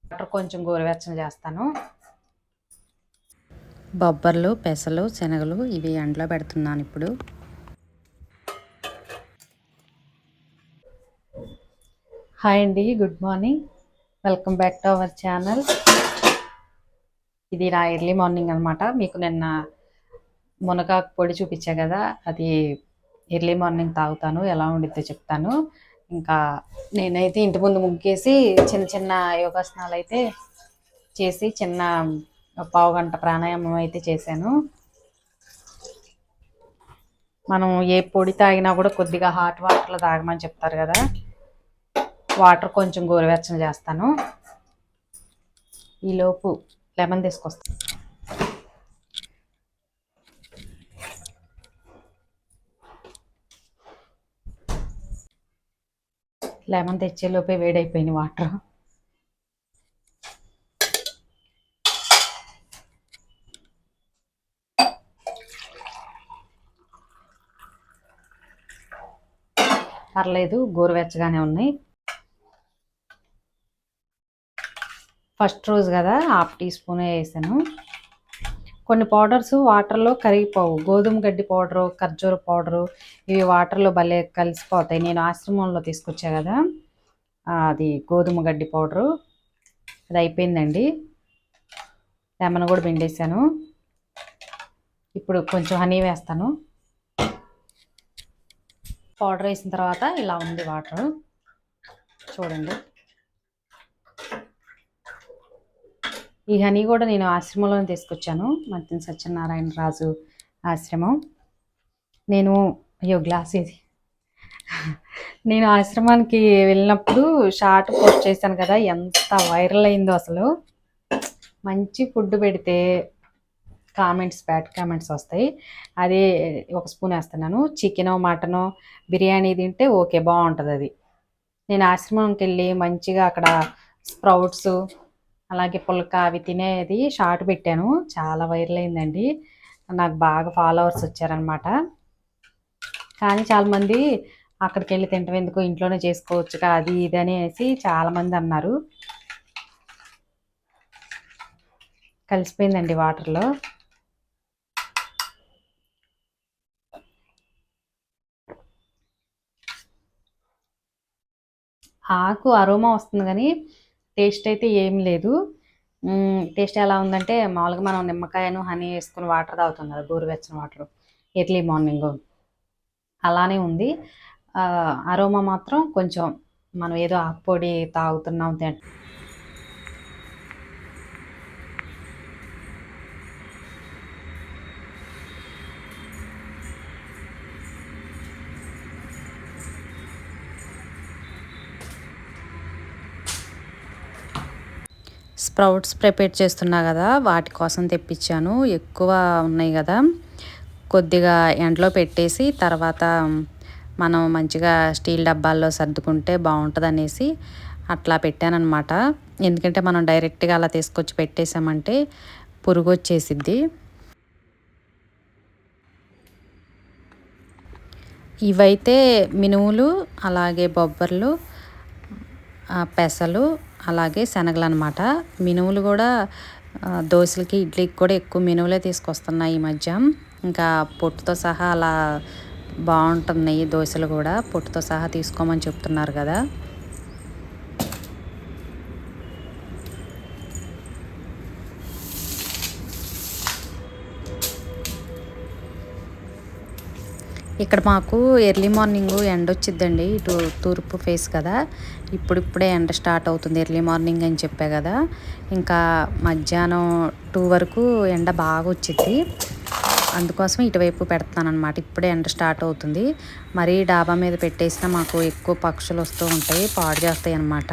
Water కొంచెం గోరువెచ్చని చేస్తాను. బొబ్బర్లు, పెసలు, శనగలు ఇవి ఎండలో పెడుతున్నాను ఇప్పుడు. హాయ్ అండి, good morning, welcome back to our channel. ఇది నా ఎర్లీ మార్నింగ్ అనమాట. మీకు నిన్న మునగాకు పొడి చూపించా కదా, అది ఎర్లీ మార్నింగ్ తాగుతాను, ఎలా ఉండిద్దో చెప్తాను. ఇంకా నేనైతే ఇంటి ముందు ముగ్గేసి చిన్న చిన్న యోగాసనాలు అయితే చేసి చిన్న పావు గంట ప్రాణాయామం అయితే చేశాను. మనం ఏ పొడి తాగినా కూడా కొద్దిగా హాట్ వాటర్లో తాగమని చెప్తారు కదా, వాటర్ కొంచెం గోరువెచ్చని చేస్తాను. ఈలోపు లెమన్ తీసుకొస్తాను. లెమన్ తెచ్చేలోపే వేడైపోయింది వాటర్. పర్లేదు, గోరువెచ్చగానే ఉన్నాయి. ఫస్ట్ రోజు కదా, 1/2 టీ స్పూన్ వేసాను. కొన్ని పౌడర్స్ వాటర్లో కరిగిపోవు. గోధుమ గడ్డి పౌడరు, ఖర్జూర పౌడరు ఇవి వాటర్లో భలే కలిసిపోతాయి. నేను ఆశ్రమంలో తీసుకొచ్చా కదా, అది గోధుమ గడ్డి పౌడరు, అది అయిపోయిందండి. లెమన్ కూడా పిండేసాను. ఇప్పుడు కొంచెం హనీ వేస్తాను. పౌడర్ వేసిన తర్వాత ఇలా ఉంది వాటర్, చూడండి. ఈ హనీ కూడా నేను ఆశ్రమంలో తీసుకొచ్చాను, మత్తిన సత్యనారాయణ రాజు ఆశ్రమం. గ్లాస్ ఇది. నేను ఆశ్రమానికి వెళ్ళినప్పుడు షార్ట్ పోస్ట్ చేశాను కదా, ఎంత వైరల్ అయిందో అసలు. మంచి ఫుడ్ పెడితే బ్యాడ్ కామెంట్స్ వస్తాయి. అదే 1 స్పూన్ వేస్తున్నాను. చికెనో మటనో బిర్యానీ తింటే ఓకే, బాగుంటుంది అది. నేను ఆశ్రమంకి వెళ్ళి మంచిగా అక్కడ స్ప్రౌట్స్ అలాగే పుల్క అవి తినేది షార్ట్ పెట్టాను, చాలా వైరల్ అయిందండి. నాకు బాగా ఫాలోవర్స్ వచ్చారనమాట. కానీ చాలామంది అక్కడికి వెళ్ళి తింటాం ఎందుకు, ఇంట్లోనే చేసుకోవచ్చుగా అది ఇది అనేసి చాలామంది అన్నారు. కలిసిపోయిందండి వాటర్లో. ఆకు అరోమా వస్తుంది కానీ టేస్ట్ అయితే ఏం లేదు. టేస్ట్ ఎలా ఉందంటే, మామూలుగా మనం నిమ్మకాయను హనీ వేసుకుని వాటర్ తాగుతాం కదా, గోరువెచ్చని వాటర్ ఎర్లీ మార్నింగ్, అలానే ఉంది. అరోమా మాత్రం కొంచెం మనం ఏదో ఆకుపొడి తాగుతున్నాం. స్ప్రౌట్స్ ప్రిపేర్ చేస్తున్నా కదా, వాటి కోసం తెప్పించాను. ఎక్కువ ఉన్నాయి కదా, కొద్దిగా ఎండలో పెట్టేసి తర్వాత మనం మంచిగా స్టీల్ డబ్బాల్లో సర్దుకుంటే బాగుంటుంది అనేసి అట్లా పెట్టానన్నమాట. ఎందుకంటే మనం డైరెక్ట్గా అలా తీసుకొచ్చి పెట్టేసామంటే పురుగు వచ్చేసిద్ది. ఇవైతే మినుములు, అలాగే బొబ్బర్లు, పెసలు, అలాగే శనగలు అనమాట. మినుములు కూడా దోశలకి ఇడ్లీకి కూడా ఎక్కువ మినుములే తీసుకొస్తున్నాయి ఈ మధ్య. ఇంకా పొట్టుతో సహా అలా బాగుంటున్నాయి దోశలు కూడా, పొట్టుతో సహా తీసుకోమని చెప్తున్నారు కదా. ఇక్కడ మాకు ఎర్లీ మార్నింగ్ ఎండ వచ్చిద్దండి. ఇటు తూర్పు ఫేస్ కదా, ఇప్పుడిప్పుడే ఎండ స్టార్ట్ అవుతుంది. ఎర్లీ మార్నింగ్ అని చెప్పా కదా, ఇంకా మధ్యాహ్నం 2 వరకు ఎండ బాగా వచ్చింది. అందుకోసం ఇటువైపు పెడతాను అనమాట. ఇప్పుడే ఎండ స్టార్ట్ అవుతుంది. మరీ డాబా మీద పెట్టేసినా మాకు ఎక్కువ పక్షులు వస్తూ ఉంటాయి, పాడు చేస్తాయి అన్నమాట.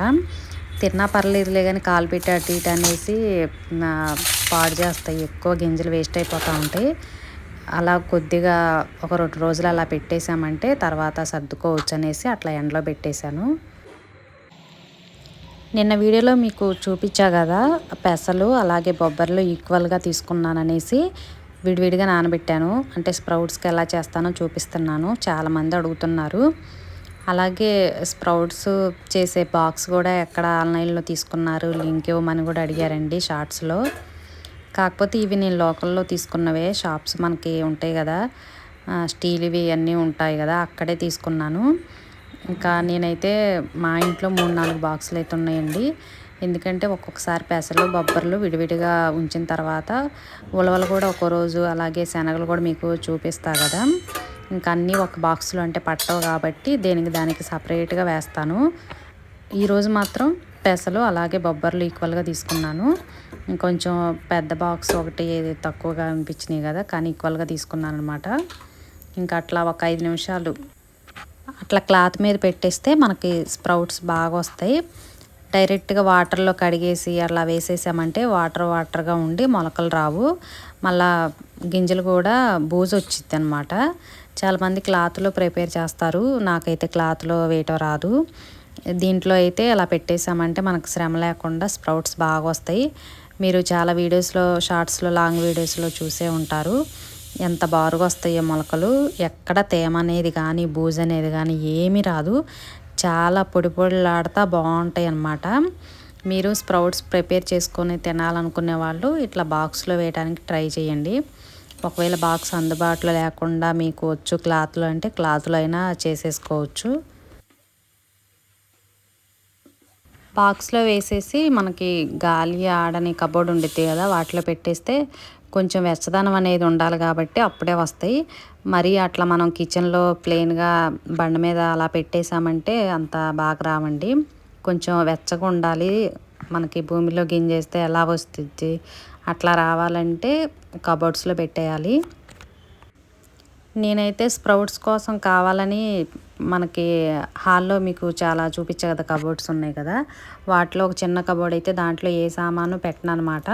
తిన్నా పర్లేదులే కానీ కాలు పెట్టి అటు ఇటు అనేసి పాడు చేస్తాయి, ఎక్కువ గింజలు వేస్ట్ అయిపోతూ ఉంటాయి. అలా కొద్దిగా ఒక 2 రోజులు అలా పెట్టేసామంటే తర్వాత సర్దుకోవచ్చు అనేసి అట్లా ఎండలో పెట్టేశాను. నిన్న వీడియోలో మీకు చూపించా కదా, పెసలు అలాగే బొబ్బర్లు ఈక్వల్గా తీసుకున్నాననేసి విడివిడిగా నానబెట్టాను. అంటే స్ప్రౌట్స్కి ఎలా చేస్తానో చూపిస్తున్నాను, చాలామంది అడుగుతున్నారు. అలాగే స్ప్రౌట్స్ చేసే బాక్స్ కూడా ఎక్కడ ఆన్లైన్లో తీసుకున్నారు లింక్ ఇవ్వమని కూడా అడిగారండి షార్ట్స్లో. కాకపోతే ఇవి నేను లోకల్లో తీసుకున్నవే, షాప్స్ మనకి ఉంటాయి కదా స్టీల్వి అన్నీ ఉంటాయి కదా అక్కడే తీసుకున్నాను. ఇంకా నేనైతే మా ఇంట్లో 3-4 బాక్సులు అయితే ఉన్నాయండి. ఎందుకంటే ఒక్కొక్కసారి పెసలు బొబ్బర్లు విడివిడిగా ఉంచిన తర్వాత ఉలవలు కూడా ఒక్కో రోజు, అలాగే శనగలు కూడా మీకు చూపిస్తా కదా, ఇంకా అన్నీ ఒక బాక్స్లో అంటే పట్టవు కాబట్టి దేనికి దానికి సపరేట్గా వేస్తాను. ఈరోజు మాత్రం పెసలు అలాగే బొబ్బర్లు ఈక్వల్గా తీసుకున్నాను. ఇంకొంచెం పెద్ద బాక్స్ ఒకటి తక్కువగా అనిపించినాయి కదా, కానీ ఈక్వల్గా తీసుకున్నాను అనమాట. ఇంకా అట్లా ఒక 5 నిమిషాలు అట్లా క్లాత్ మీద పెట్టేస్తే మనకి స్ప్రౌట్స్ బాగా వస్తాయి. డైరెక్ట్గా వాటర్లో కడిగేసి అట్లా వేసేసామంటే వాటర్గా ఉండి మొలకలు రావు, మళ్ళా గింజలు కూడా బూజు వచ్చిద్ది అనమాట. చాలామంది క్లాత్లో ప్రిపేర్ చేస్తారు, నాకైతే క్లాత్లో వేయటం రాదు. దీంట్లో అయితే అలా పెట్టేసామంటే మనకు శ్రమ లేకుండా స్ప్రౌట్స్ బాగా వస్తాయి. మీరు చాలా వీడియోస్లో, షార్ట్స్లో, లాంగ్ వీడియోస్లో చూసే ఉంటారు ఎంత బారుగా వస్తాయో మొలకలు. ఎక్కడ తేమ అనేది కానీ బూజు అనేది కానీ ఏమీ రాదు, చాలా పొడి పొడిలాడుతూ బాగుంటాయి అన్నమాట. మీరు స్ప్రౌట్స్ ప్రిపేర్ చేసుకొని తినాలనుకునే వాళ్ళు ఇట్లా బాక్స్లో వేయడానికి ట్రై చేయండి. ఒకవేళ బాక్స్ అందుబాటులో లేకుండా మీకు వచ్చు క్లాత్లో అంటే క్లాత్లో అయినా చేసేసుకోవచ్చు. బాక్స్లో వేసేసి మనకి గాలి ఆడని కబోర్డ్ ఉండిద్ది కదా, వాటిలో పెట్టేస్తే కొంచెం వెచ్చదనం అనేది ఉండాలి కాబట్టి అప్పుడే వస్తాయి. మరి అట్లా మనం కిచెన్లో ప్లెయిన్గా బండ మీద అలా పెట్టేసామంటే అంత బాగా రావండి. కొంచెం వెచ్చగా ఉండాలి, మనకి భూమిలో గింజేస్తే ఎలా వస్తుంది అట్లా రావాలంటే కబోర్డ్స్లో పెట్టేయాలి. నేనైతే స్ప్రౌట్స్ కోసం కావాలని మనకి హాల్లో మీకు చాలా చూపించే కదా కబోర్డ్స్ ఉన్నాయి కదా, వాటిలో ఒక చిన్న కబోర్డ్ అయితే దాంట్లో ఏ సామాను పెట్టను అనమాట.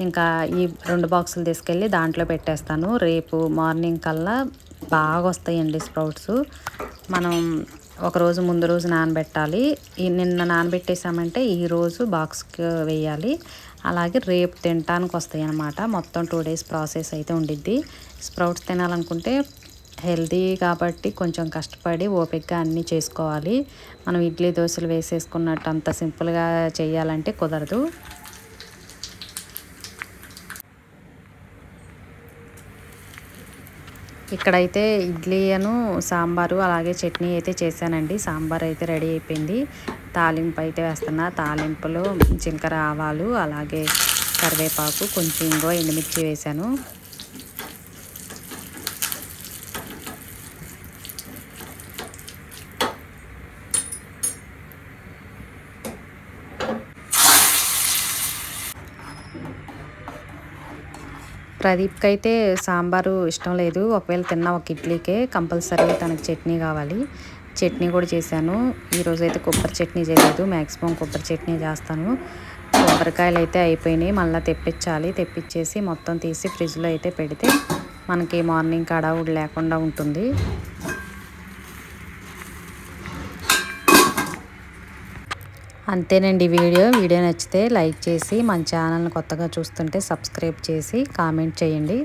ఇంకా ఈ 2 బాక్సులు తీసుకెళ్ళి దాంట్లో పెట్టేస్తాను. రేపు మార్నింగ్ కల్లా బాగా వస్తాయండి స్ప్రౌట్స్. మనం ఒకరోజు ముందు రోజు నానబెట్టాలి. నిన్న నానబెట్టేసామంటే ఈరోజు బాక్స్కి వేయాలి. అలాగే రేపు తినటానికి వస్తాయి అన్నమాట. మొత్తం 2 డేస్ ప్రాసెస్ అయితే ఉండిద్ది. స్ప్రౌట్స్ తినాలనుకుంటే హెల్తీ కాబట్టి కొంచెం కష్టపడి ఓపికగా అన్నీ చేసుకోవాలి. మనం ఇడ్లీ దోశలు వేసేసుకున్నట్టు అంత సింపుల్గా చేయాలంటే కుదరదు. ఇక్కడైతే ఇడ్లీను సాంబారు అలాగే చట్నీ అయితే చేశానండి. సాంబార్ అయితే రెడీ అయిపోయింది. తాలింపు అయితే వేస్తున్నా. తాలింపులో జీలకర్ర ఆవాలు అలాగే కరివేపాకు కొంచెం ఇంగువ ఎండుమిర్చి వేశాను. ప్రదీప్కి అయితే సాంబారు ఇష్టం లేదు, ఒకవేళ తిన్న ఒక ఇడ్లీకే కంపల్సరీ తనకి చట్నీ కావాలి. చట్నీ కూడా చేశాను. ఈరోజు అయితే కొబ్బరి చట్నీ చేయలేదు, మ్యాక్సిమం కొబ్బరి చట్నీ చేస్తాను. కొబ్బరికాయలు అయితే అయిపోయినాయి, మళ్ళీ తెప్పించాలి. తెప్పించేసి మొత్తం తీసి ఫ్రిడ్జ్లో అయితే పెడితే మనకి మార్నింగ్ హడావుడి లేకుండా ఉంటుంది. అంతేనండి వీడియో నచ్చితే లైక్ చేసి మన ఛానల్ని కొత్తగా చూస్తుంటే సబ్స్క్రైబ్ చేసి కామెంట్ చేయండి.